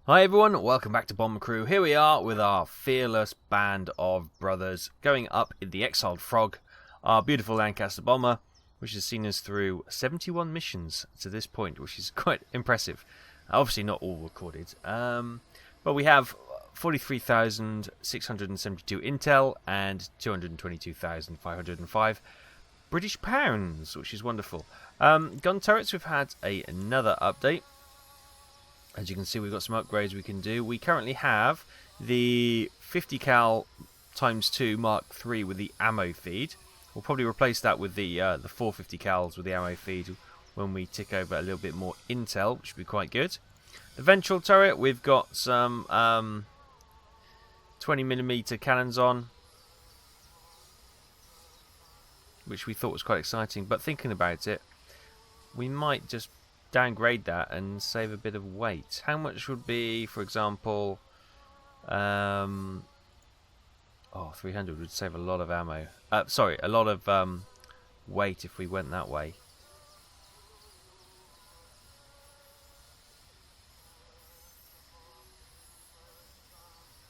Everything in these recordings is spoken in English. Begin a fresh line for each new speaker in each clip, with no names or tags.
Hi everyone, welcome back to Bombercrew. Here we are with our fearless band of brothers going up in the Exiled Frog, our beautiful Lancaster bomber, which has seen us through 71 missions to this point, which is quite impressive. Obviously not all recorded, but we have 43,672 intel and 222,505 British pounds, which is wonderful. Gun turrets, we've had another update. As you can see, we've got some upgrades we can do. We currently have the 50 cal ×2 Mark III with the ammo feed. We'll probably replace that with the 450 cals with the ammo feed when we tick over a little bit more intel, which would be quite good. The ventral turret, we've got some 20mm cannons on, which we thought was quite exciting. But thinking about it, we might just downgrade that and save a bit of weight. How much would be, for example, 300 would save a lot of ammo. Sorry, a lot of weight if we went that way.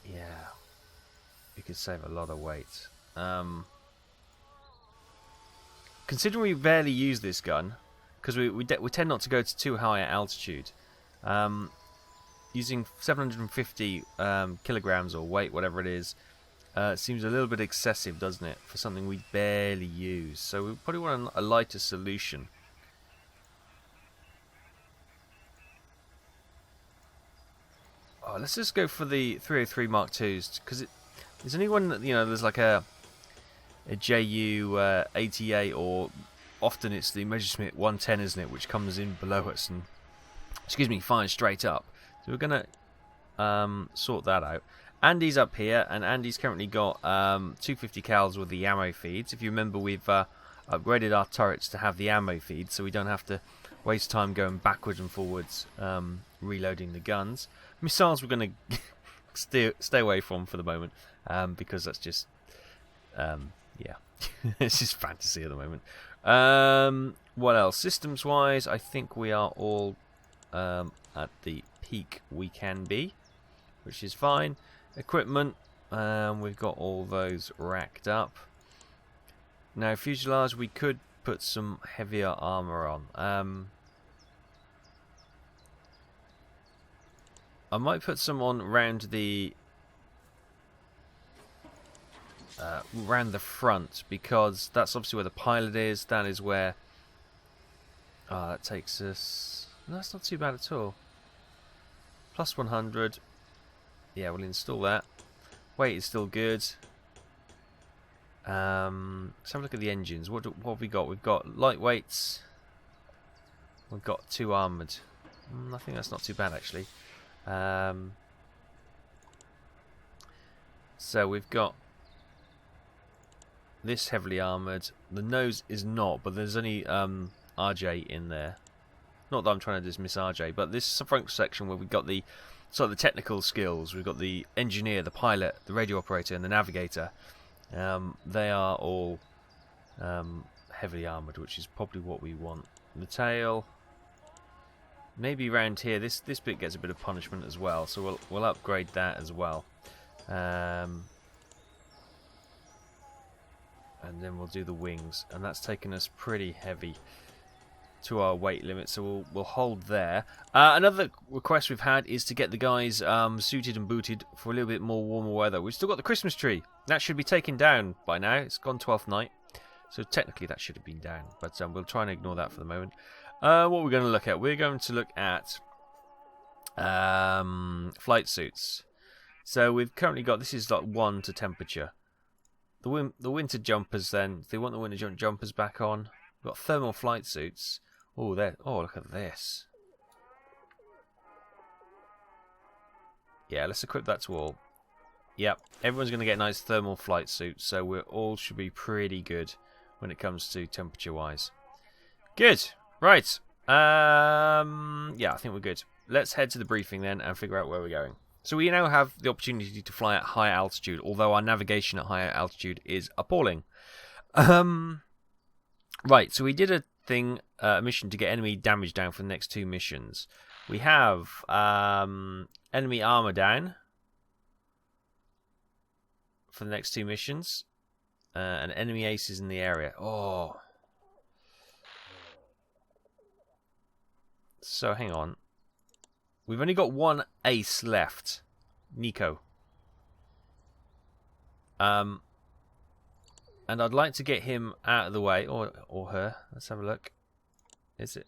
Yeah, we could save a lot of weight. Considering we barely use this gun, because we tend not to go to too high at altitude. Using 750 kilograms or weight, whatever it is, seems a little bit excessive, doesn't it, for something we barely use. So we probably want a lighter solution. Oh, let's just go for the 303 Mark IIs, because there's only one that, there's like a JU 88 or... Often it's the Messerschmitt 110, isn't it, which comes in below us and, fires straight up. So we're going to sort that out. Andy's up here, and Andy's currently got 250 cals with the ammo feeds. If you remember, we've upgraded our turrets to have the ammo feed, so we don't have to waste time going backwards and forwards reloading the guns. Missiles we're going to stay away from for the moment, because that's just, it's just fantasy at the moment. What else? Systems wise, I think we are all at the peak we can be, which is fine. Equipment, we've got all those racked up. Now fuselage, we could put some heavier armor on. I might put some on round the front, because that's obviously where the pilot is. That is where that takes us. No, that's not too bad at all. Plus 100. Yeah, we'll install that. Weight is still good. Let's have a look at the engines. What have we got? We've got lightweights. We've got 2 armoured. I think that's not too bad actually. So we've got this heavily armoured. The nose is not, but there's only RJ in there. Not that I'm trying to dismiss RJ, but this front section where we've got the sort of the technical skills. We've got the engineer, the pilot, the radio operator, and the navigator. They are all heavily armoured, which is probably what we want. The tail, maybe around here. This bit gets a bit of punishment as well, so we'll upgrade that as well. And then we'll do the wings, and that's taken us pretty heavy to our weight limit, so we'll hold there. Another request we've had is to get the guys suited and booted for a little bit more warmer weather. We've still got the Christmas tree. That should be taken down by now. It's gone 12th night, so technically that should have been down, but we'll try and ignore that for the moment. What we're going to look at? We're going to look at flight suits. So we've currently got, this is like 1 to temperature. The winter jumpers then, if they want the winter jumpers back on. We've got thermal flight suits. Oh, look at this. Yeah, let's equip that to all. Yep, everyone's going to get nice thermal flight suits, so we all should be pretty good when it comes to temperature-wise. Good. Right. Yeah, I think we're good. Let's head to the briefing then and figure out where we're going. So we now have the opportunity to fly at higher altitude, although our navigation at higher altitude is appalling. Right, so we did a mission to get enemy damage down for the next 2 missions. We have enemy armor down for the next 2 missions. And enemy aces in the area. Oh. So, hang on. We've only got 1 ace left. Niko. And I'd like to get him out of the way. Or her. Let's have a look. Is it?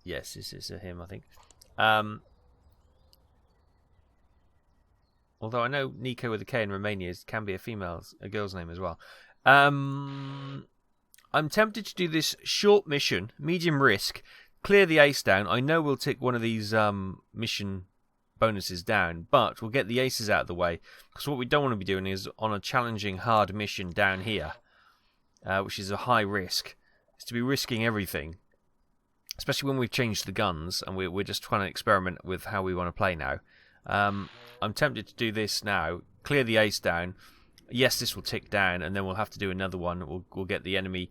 Yes, this is a him, I think. Although I know Niko with a K in Romania can be a girl's name as well. I'm tempted to do this short mission, medium risk, clear the ace down. I know we'll tick one of these mission bonuses down, but we'll get the aces out of the way. Because what we don't want to be doing is on a challenging, hard mission down here, which is a high risk, is to be risking everything. Especially when we've changed the guns and we're just trying to experiment with how we want to play now. I'm tempted to do this now, clear the ace down. Yes, this will tick down, and then we'll have to do another one. We'll get the enemy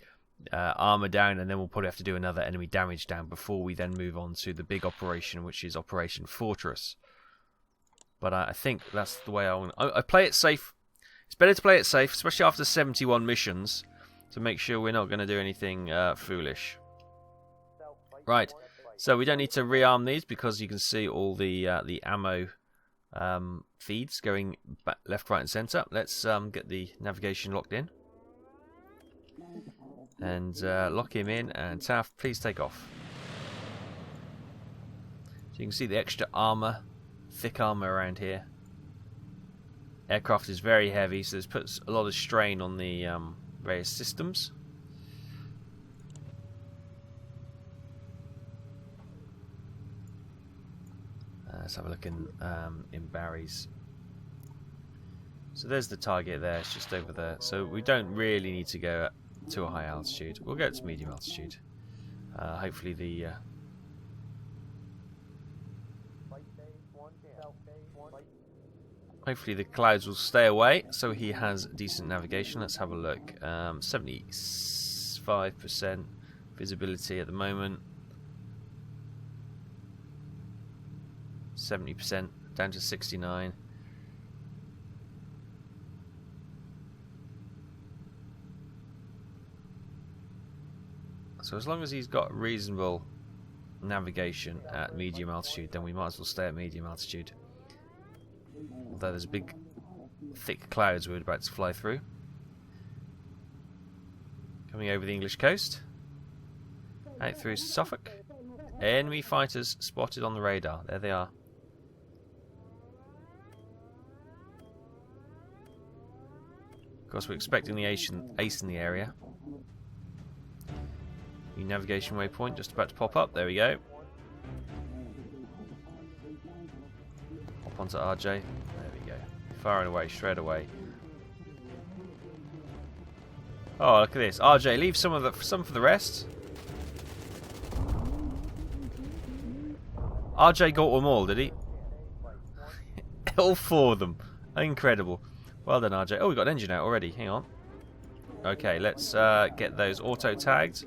armor down, and then we'll probably have to do another enemy damage down before we then move on to the big operation, which is Operation Fortress. But I think that's the way I want. I play it safe. It's better to play it safe, especially after 71 missions, to make sure we're not going to do anything foolish. Right. So we don't need to rearm these because you can see all the ammo feeds going back, left, right, and centre. Let's get the navigation locked in and lock him in. And Taff, please take off. So you can see the extra armour, thick armour around here. Aircraft is very heavy, so this puts a lot of strain on the various systems. Let's have a look in Barry's. So there's the target there, it's just over there. So we don't really need to go to a high altitude. We'll go to medium altitude. Hopefully the... Hopefully the clouds will stay away, so he has decent navigation. Let's have a look. 75% visibility at the moment. 70% down to 69. So as long as he's got reasonable navigation at medium altitude, then we might as well stay at medium altitude. Although there's big thick clouds we're about to fly through. Coming over the English coast. Out through Suffolk. Enemy fighters spotted on the radar. There they are. Of course, we're expecting the ace in the area. New navigation waypoint just about to pop up. There we go. Hop onto RJ. There we go. Firing away, straight away. Oh, look at this. RJ, leave some for the rest. RJ got them all, did he? All 4 of them. Incredible. Well done, RJ. Oh, we got an engine out already. Hang on. Okay, let's get those auto tagged.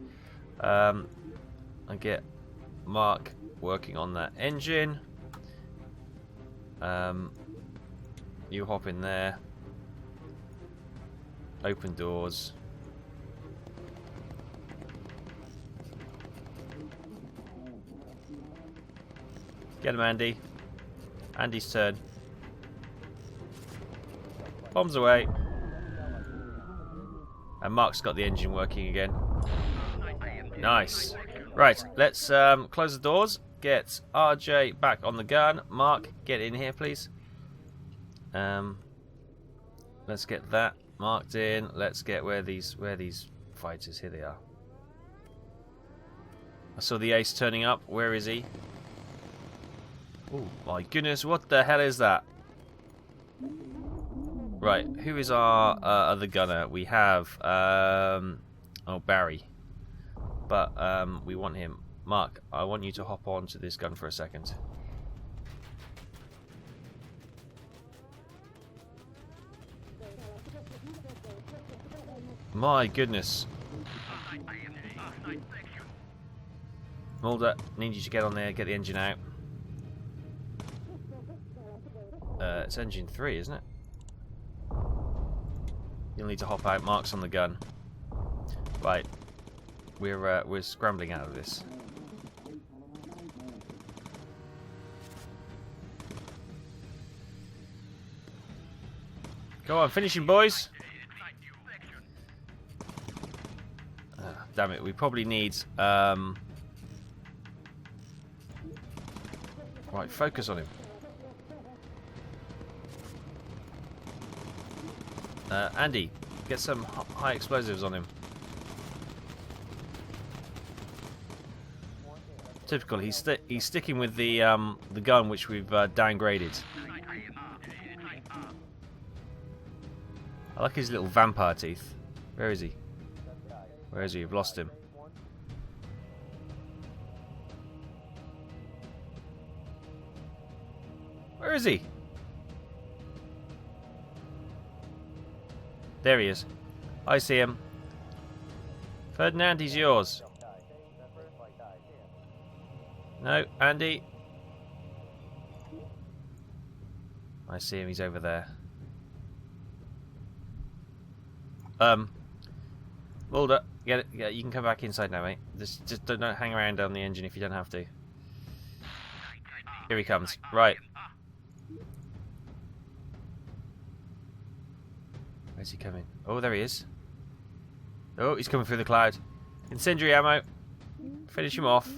And get Mark working on that engine. You hop in there. Open doors. Get him, Andy. Andy's turn. Bombs away. And Mark's got the engine working again. Nice. Right, let's close the doors. Get RJ back on the gun. Mark, get in here, please. Let's get that marked in. Let's get where these fighters. Here they are. I saw the ace turning up. Where is he? Oh my goodness! What the hell is that? Right, who is our other gunner? We have Barry. But we want him. Mark, I want you to hop on to this gun for a second. My goodness. Mulder, need you to get on there, get the engine out. It's engine 3, isn't it? You'll need to hop out. Marks on the gun. Right. We're scrambling out of this. Go on, finishing, boys. Damn it, we probably need... Right, focus on him. Andy, get some high explosives on him. Typical, he's sticking with the gun which we've downgraded. I like his little vampire teeth. Where is he? Where is he? You've lost him. Where is he? There he is. I see him. Ferdinand, he's yours. No, Andy. I see him, he's over there. Mulder, get it. Yeah, you can come back inside now, mate. Just don't hang around on the engine if you don't have to. Here he comes. Right. Where's he coming? Oh, there he is. Oh, he's coming through the cloud. Incendiary ammo. Finish him off.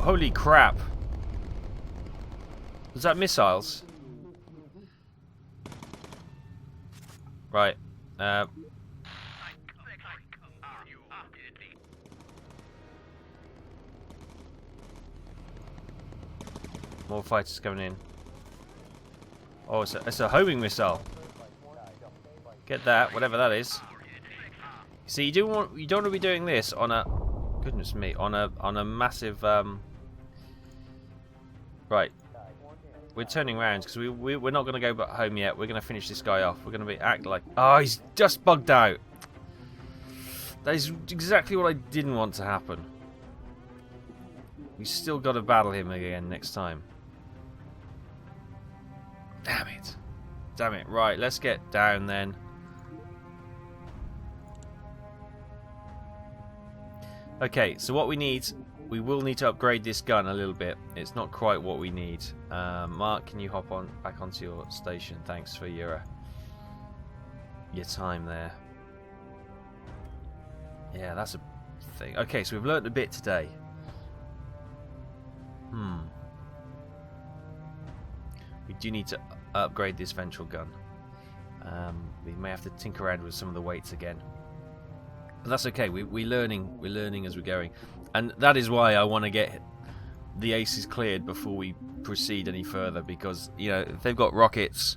Holy crap. Was that missiles? Right. More fighters coming in. Oh, it's a homing missile. Get that, whatever that is. See, you don't want to be doing this on a, goodness me, on a massive. Right. We're turning around because we're not going to go back home yet. We're going to finish this guy off. We're going to act like... Oh, he's just bugged out. That is exactly what I didn't want to happen. We still got to battle him again next time. Damn it. Damn it. Right, let's get down then. Okay, so what we need... We will need to upgrade this gun a little bit. It's not quite what we need. Mark, can you hop back onto your station? Thanks for your time there. Yeah, that's a thing. Okay, so we've learned a bit today. We do need to upgrade this ventral gun. We may have to tinker around with some of the weights again. But that's okay. We're learning as we're going. And that is why I want to get the aces cleared before we proceed any further, because, you know, if they've got rockets,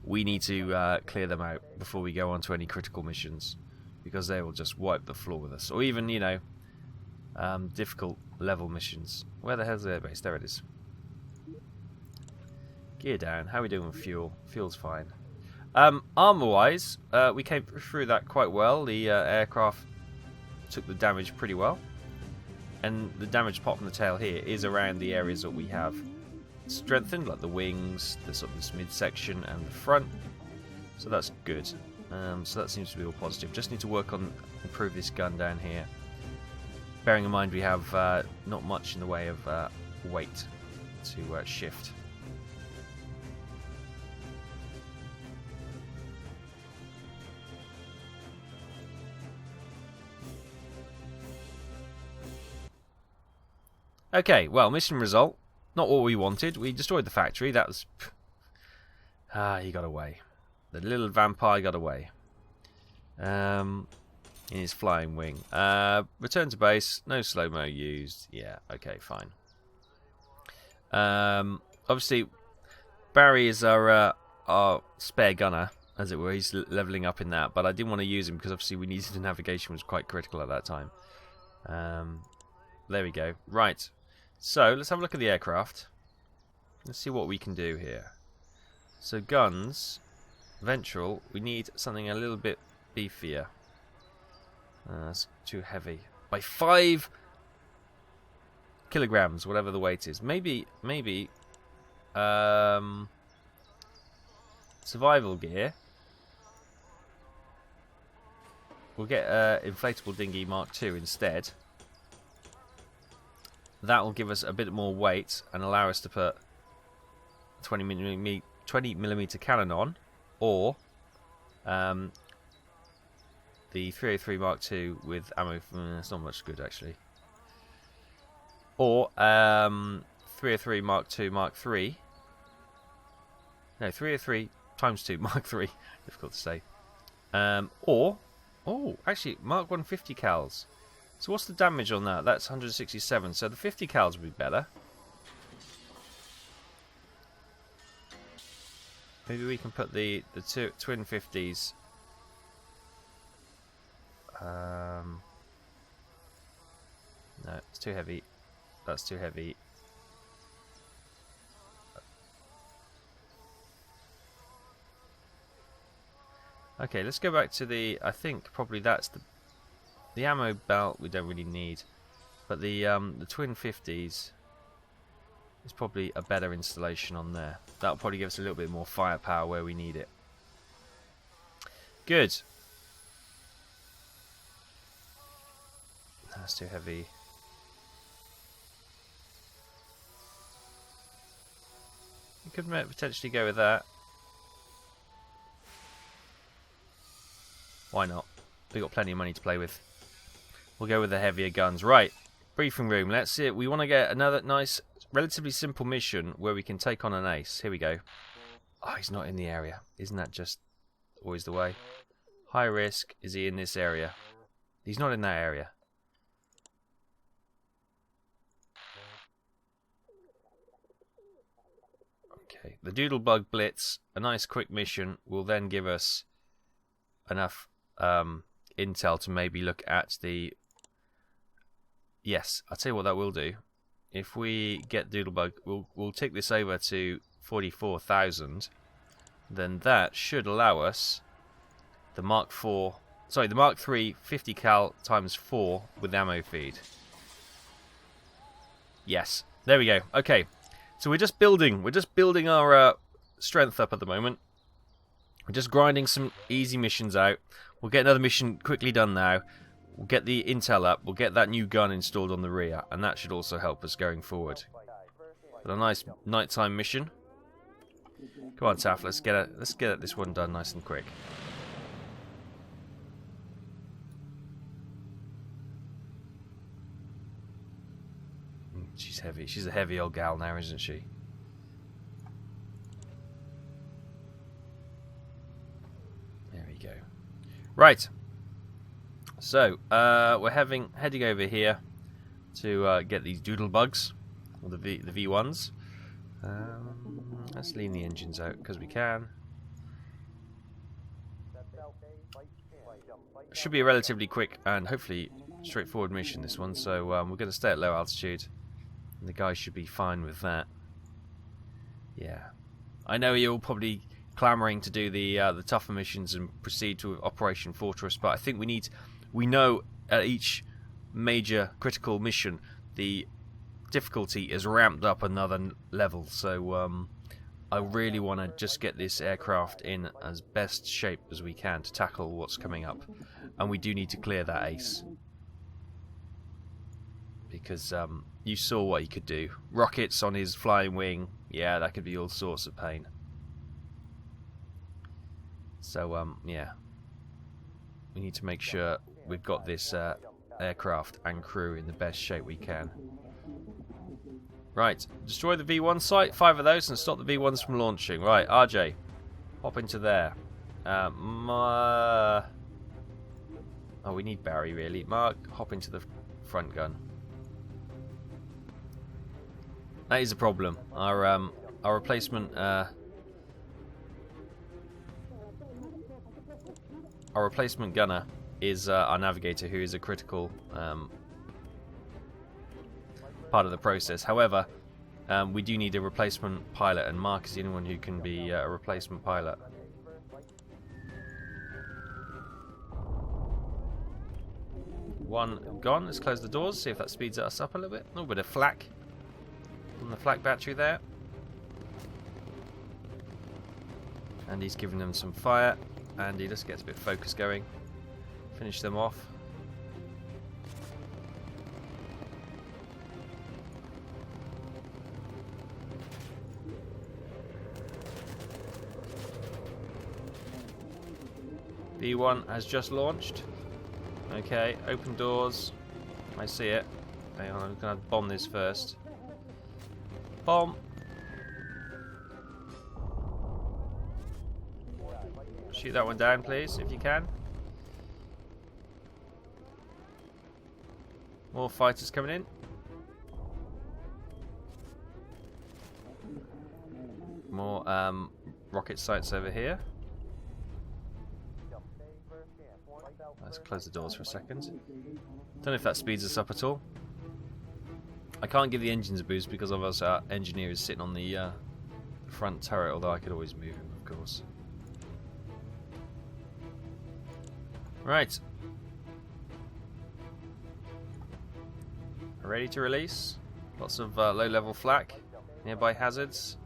we need to clear them out before we go on to any critical missions, because they will just wipe the floor with us. Or even, you know, difficult level missions. Where the hell's the airbase? There it is. Gear down. How are we doing with fuel? Fuel's fine. Armor-wise, we came through that quite well. The aircraft took the damage pretty well. And the damage pot from the tail here is around the areas that we have strengthened, like the wings, the sort of this midsection, and the front. So that's good. So that seems to be all positive. Just need to work on improve this gun down here. Bearing in mind we have not much in the way of weight to shift. Okay, well, mission result. Not what we wanted. We destroyed the factory. That was... he got away. The little vampire got away. In his flying wing. Return to base. No slow-mo used. Yeah, okay, fine. Obviously, Barry is our spare gunner, as it were. He's levelling up in that. But I didn't want to use him because obviously we needed the navigation was quite critical at that time. There we go. Right. So, let's have a look at the aircraft. Let's see what we can do here. So, guns. Ventral, we need something a little bit beefier. That's too heavy. By 5 kilograms, whatever the weight is. Maybe, survival gear. We'll get inflatable dinghy Mark II instead. That will give us a bit more weight and allow us to put 20mm cannon on, or the 303 Mark II with ammo. It's not much good actually. Or 303 Mark II Mark III. No, 303 times 2 Mark III. Difficult to say. Or actually Mark 150 cals. So what's the damage on that? That's 167. So the 50 cals would be better. Maybe we can put the twin 50s. No, it's too heavy. That's too heavy. Okay, let's go back to the. I think probably that's the ammo belt we don't really need, but the twin 50s is probably a better installation on there. That'll probably give us a little bit more firepower where we need it. Good. That's too heavy. We could potentially go with that. Why not? We've got plenty of money to play with. We'll go with the heavier guns. Right, briefing room. Let's see it. We want to get another nice, relatively simple mission where we can take on an ace. Here we go. Oh, he's not in the area. Isn't that just always the way? High risk. Is he in this area? He's not in that area. Okay, the Doodlebug Blitz, a nice quick mission, will then give us enough intel to maybe look at the. Yes, I'll tell you what that will do. If we get Doodlebug, we'll take this over to 44,000. Then that should allow us the Mark III 50 cal times 4 with ammo feed. Yes, there we go. Okay, so we're just building our strength up at the moment. We're just grinding some easy missions out. We'll get another mission quickly done now. We'll get the intel up. We'll get that new gun installed on the rear, and that should also help us going forward. But a nice nighttime mission. Come on, Taff. Let's get this one done nice and quick. She's heavy. She's a heavy old gal now, isn't she? There we go. Right. So, we're heading over here to get these Doodlebugs, or the V1s. Let's lean the engines out because we can. It should be a relatively quick and hopefully straightforward mission, this one. So we're going to stay at low altitude, and the guys should be fine with that. Yeah, I know you're probably clamouring to do the tougher missions and proceed to Operation Fortress, but I think we know at each major critical mission the difficulty is ramped up another level, so I really want to just get this aircraft in as best shape as we can to tackle what's coming up, and we do need to clear that ace because you saw what he could do. Rockets on his flying wing, yeah, that could be all sorts of pain. So yeah, we need to make sure we've got this aircraft and crew in the best shape we can. Right, destroy the V1 site, 5 of those, and stop the V1s from launching. Right, RJ, hop into there. Oh, we need Barry, really. Mark, hop into the front gun. That is a problem. Our replacement gunner is our navigator, who is a critical part of the process. However, we do need a replacement pilot, and Mark is the only one who can be a replacement pilot. One gone. Let's close the doors, see if that speeds us up a little bit. A little bit of flak on the flak battery there. And he's giving them some fire. And he just gets a bit of focus going. Finish them off. B1 has just launched. Okay, open doors. I see it. Hang on, I'm going to bomb this first. Bomb! Shoot that one down, please, if you can. More fighters coming in. More rocket sites over here. Let's close the doors for a second. Don't know if that speeds us up at all. I can't give the engines a boost because obviously our engineer is sitting on the front turret, although I could always move him, of course. Right. Ready to release. Lots of low-level flak. Nearby hazards.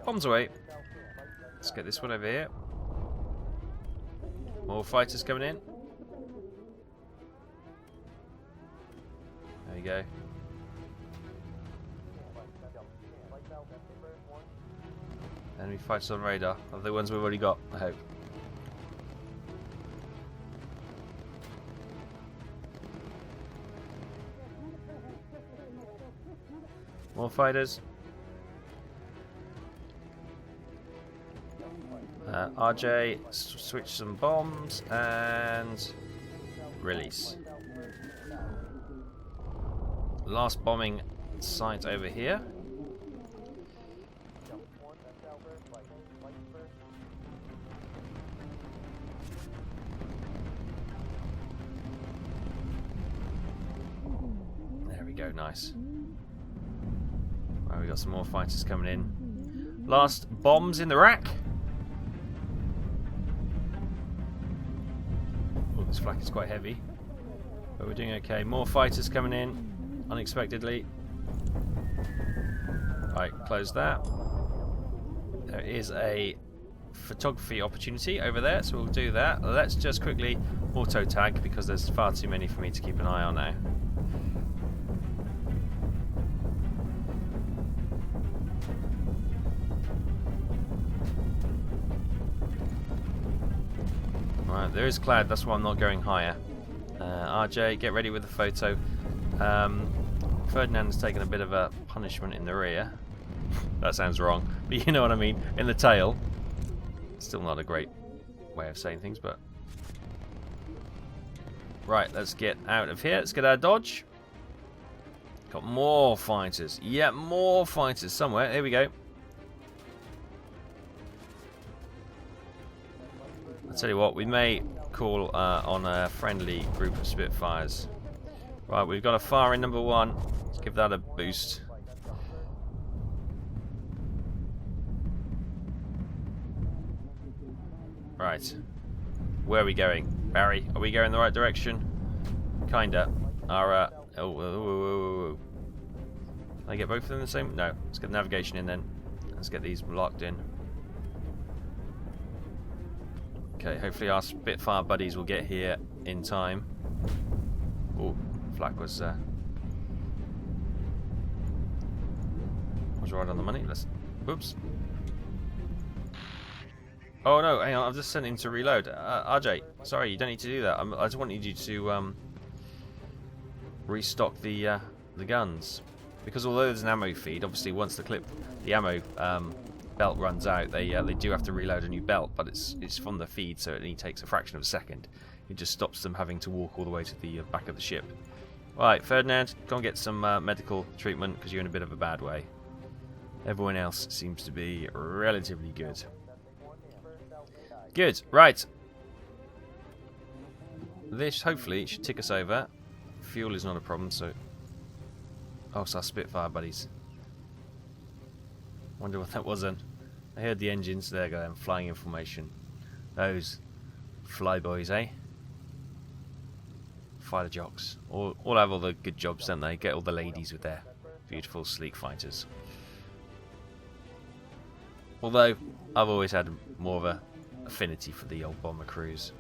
Bombs away. Let's get this one over here. More fighters coming in. There you go. Enemy fighters on radar. Are the ones we've already got, I hope. More fighters. RJ, switch some bombs and release. Last bombing site over here. There we go, nice. Right, we got some more fighters coming in. Last bombs in the rack. This flak is quite heavy, but we're doing okay. More fighters coming in unexpectedly. Right, close that. There is a photography opportunity over there, so we'll do that. Let's just quickly auto tag because there's far too many for me to keep an eye on now. Right, there is cloud, that's why I'm not going higher. RJ, get ready with the photo. Ferdinand's taken a bit of a punishment in the rear. That sounds wrong, but you know what I mean. In the tail. Still not a great way of saying things, but... Right, let's get out of here. Let's get our dodge. Got more fighters. Yeah, more fighters somewhere. Here we go. I'll tell you what, we may call on a friendly group of Spitfires. Right, we've got a fire in number one. Let's give that a boost. Right. Where are we going? Barry, are we going the right direction? Kinda. Our, Can I get both of them the same? No. Let's get navigation in then. Let's get these locked in. Okay, hopefully our Spitfire buddies will get here in time. Oh, flak was right on the money. Let's. Whoops. Oh no, hang on, I've just sent him to reload. RJ, sorry, you don't need to do that. I just wanted you to restock the guns, because although there's an ammo feed, obviously once the ammo belt runs out, they do have to reload a new belt, but it's from the feed, so it only takes a fraction of a second. It just stops them having to walk all the way to the back of the ship. Right, Ferdinand, go and get some medical treatment because you're in a bit of a bad way. Everyone else seems to be relatively good. Good, right. This hopefully should tick us over. Fuel is not a problem, so... Oh, it's our Spitfire buddies. Wonder what that was then. I heard the engines. There you go, them flying in formation. Those flyboys, eh? Fire the jocks. All have all the good jobs, don't they? Get all the ladies with their beautiful, sleek fighters. Although, I've always had more of a affinity for the old Bombercrews.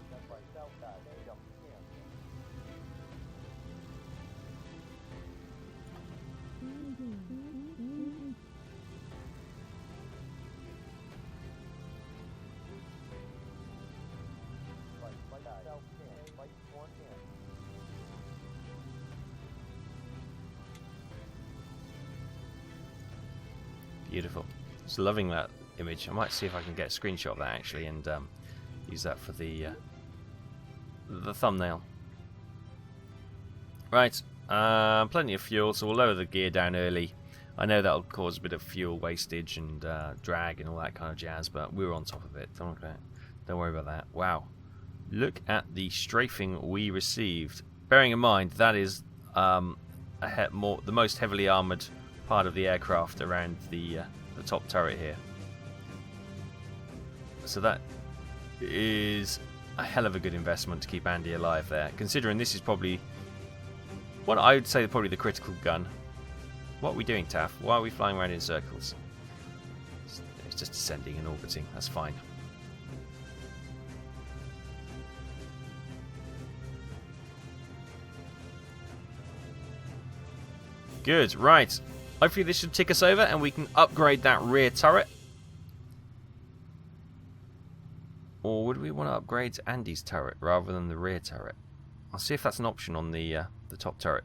Beautiful. Just loving that image. I might see if I can get a screenshot of that actually and use that for the thumbnail. Right, plenty of fuel, so we'll lower the gear down early. I know that'll cause a bit of fuel wastage and drag and all that kind of jazz, but we're on top of it. Don't worry about that. Wow, look at the strafing we received. Bearing in mind that is the most heavily armoured part of the aircraft around the top turret here. So that is a hell of a good investment to keep Andy alive there, considering this is probably what I would say probably the critical gun. What are we doing, Taff? Why are we flying around in circles? It's just descending and orbiting. That's fine. Good, right. Hopefully this should tick us over and we can upgrade that rear turret. Or would we want to upgrade Andy's turret rather than the rear turret? I'll see if that's an option on the top turret,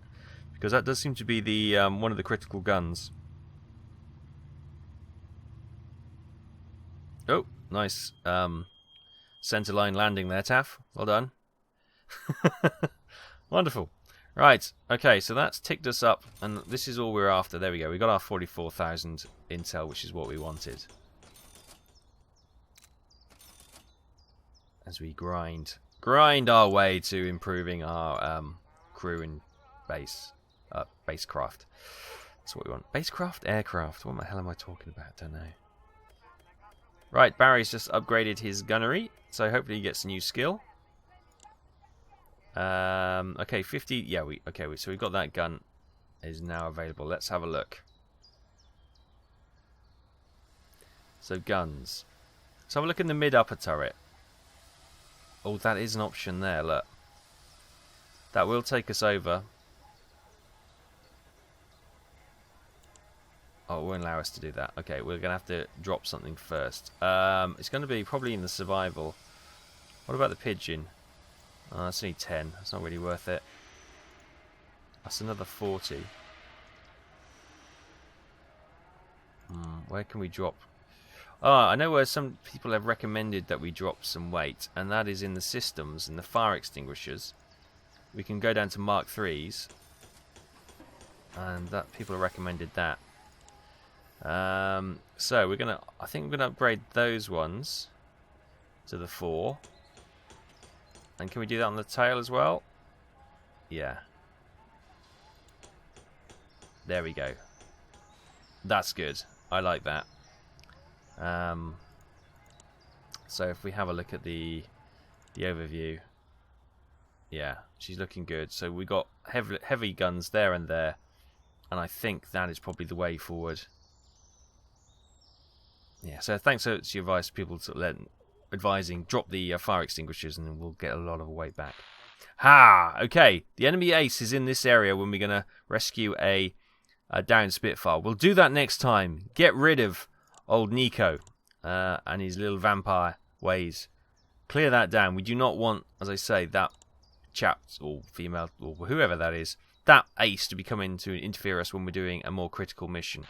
because that does seem to be the one of the critical guns. Oh, nice centerline landing there, Taff. Well done. Wonderful. Right, okay, so that's ticked us up, and this is all we're after. There we go, we got our 44,000 intel, which is what we wanted. As we grind our way to improving our crew and basecraft. That's what we want. Basecraft? Aircraft. What the hell am I talking about? Don't know. Right, Barry's just upgraded his gunnery, so hopefully he gets a new skill. Okay, 50. Yeah, so we've got that gun is now available. Let's have a look. So guns. Let's have a look in the mid-upper turret. Oh, that is an option there. Look, that will take us over. Oh, it won't allow us to do that. Okay, we're gonna have to drop something first. It's going to be probably in the survival. What about the pigeon? That's only 10. That's not really worth it. That's another 40. Where can we drop? Oh, I know where some people have recommended that we drop some weight, and that is in the systems, in the fire extinguishers. We can go down to Mark 3s, and that people have recommended that. So I think we're gonna upgrade those ones to the 4. And can we do that on the tail as well? Yeah. There we go. That's good. I like that. So if we have a look at the overview, yeah, she's looking good. So we got heavy guns there and there, and I think that is probably the way forward. Yeah. So thanks to your advice, people advising drop the fire extinguishers, and then we'll get a lot of weight back. Okay, the enemy ace is in this area when we're going to rescue a downed Spitfire. We'll do that next time. Get rid of old Niko and his little vampire ways. Clear that down. We do not want, as I say, that chap or female or whoever that is, that ace to be coming to interfere us when we're doing a more critical mission.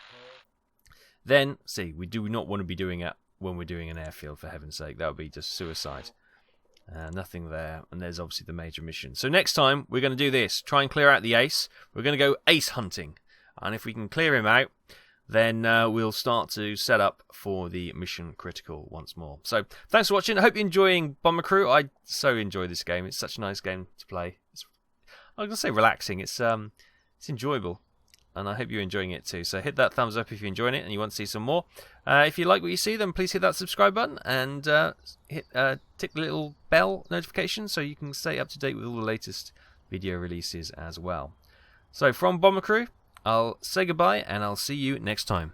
Then, we do not want to be doing it when we're doing an airfield, for heaven's sake. That would be just suicide. Nothing there, and there's obviously the major mission. So next time, we're going to do this. Try and clear out the ace. We're going to go ace hunting. And if we can clear him out, then we'll start to set up for the mission critical once more. So thanks for watching. I hope you're enjoying Bomercrew. I so enjoy this game. It's such a nice game to play. I'm going to say relaxing. It's enjoyable. And I hope you're enjoying it too. So hit that thumbs up if you're enjoying it and you want to see some more. If you like what you see, then please hit that subscribe button and tick the little bell notification so you can stay up to date with all the latest video releases as well. So from Bombercrew, I'll say goodbye and I'll see you next time.